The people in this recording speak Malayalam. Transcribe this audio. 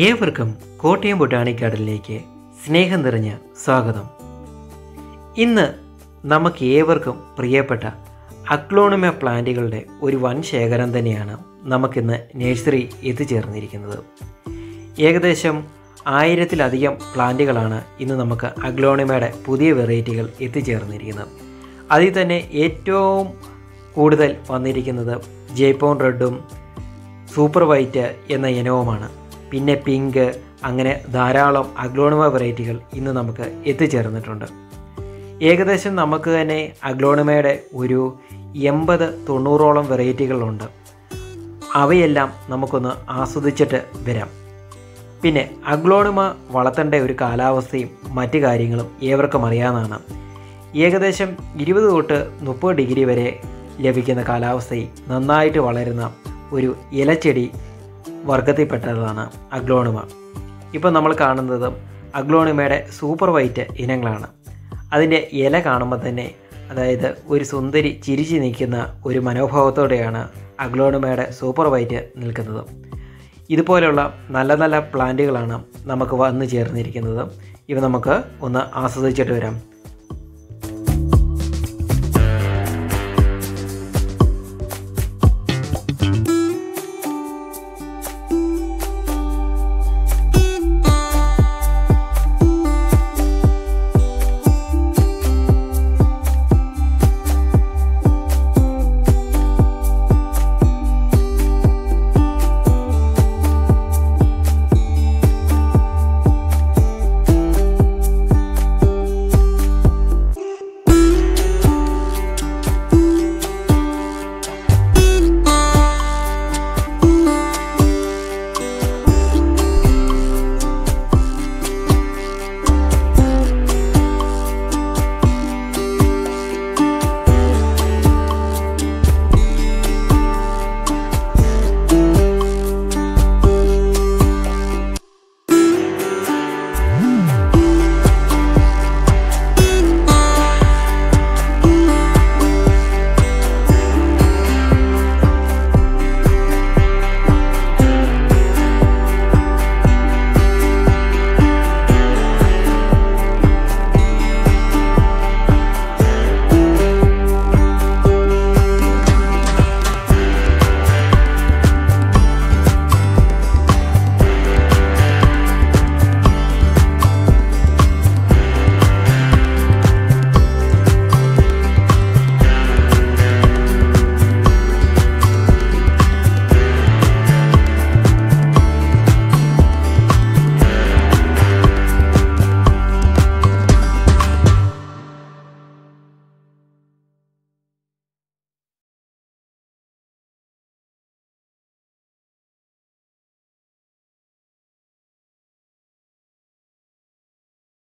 ഏവർക്കും കോട്ടയം ബൊട്ടാണിക് ഗാർഡനിലേക്ക് സ്നേഹം നിറഞ്ഞ സ്വാഗതം. ഇന്ന് നമുക്ക് ഏവർക്കും പ്രിയപ്പെട്ട അഗ്ലോണിമ പ്ലാന്റുകളുടെ ഒരു വൻ ശേഖരം തന്നെയാണ് നമുക്കിന്ന് നഴ്സറി എത്തിച്ചേർന്നിരിക്കുന്നത്. ഏകദേശം 1000-ലധികം പ്ലാന്റുകളാണ് ഇന്ന് നമുക്ക് അഗ്ലോണിമയുടെ പുതിയ വെറൈറ്റികൾ എത്തിച്ചേർന്നിരിക്കുന്നത്. അതിൽ തന്നെ ഏറ്റവും കൂടുതൽ വന്നിരിക്കുന്നത് ജയ്പോൺ റെഡും സൂപ്പർ വൈറ്റ് എന്ന ഇനവുമാണ്. പിന്നെ പിങ്ക്, അങ്ങനെ ധാരാളം അഗ്ലോണിമ വെറൈറ്റികൾ ഇന്ന് നമുക്ക് എത്തിച്ചേർന്നിട്ടുണ്ട്. ഏകദേശം നമുക്ക് തന്നെ അഗ്ലോണിമയുടെ ഒരു 80-90ഓളം വെറൈറ്റികളുണ്ട്. അവയെല്ലാം നമുക്കൊന്ന് ആസ്വദിച്ചിട്ട് വരാം. പിന്നെ അഗ്ലോണിമ വളർത്തേണ്ട ഒരു കാലാവസ്ഥയും മറ്റു കാര്യങ്ങളും ഏവർക്കും അറിയാവുന്നതാണ്. ഏകദേശം 20 തൊട്ട് 30 ഡിഗ്രി വരെ ലഭിക്കുന്ന കാലാവസ്ഥയിൽ നന്നായിട്ട് വളരുന്ന ഒരു ഇലച്ചെടി വർഗത്തിൽപ്പെട്ടതാണ് അഗ്ലോണിമ. ഇപ്പോൾ നമ്മൾ കാണുന്നത് അഗ്ലോണിമയുടെ സൂപ്പർ വൈറ്റ് ഇനങ്ങളാണ്. അതിൻ്റെ ഇല കാണുമ്പോൾ തന്നെ അതായത് ഒരു സുന്ദരി ചിരിച്ചു നിൽക്കുന്ന ഒരു മനോഭാവത്തോടെയാണ് അഗ്ലോണിമയുടെ സൂപ്പർ വൈറ്റ് നിൽക്കുന്നത്. ഇതുപോലെയുള്ള നല്ല നല്ല പ്ലാന്റുകളാണ് നമുക്ക് വന്നു ചേർന്നിരിക്കുന്നത്. ഇവ നമുക്ക് ഒന്ന് ആസ്വദിച്ചിട്ട് വരാം.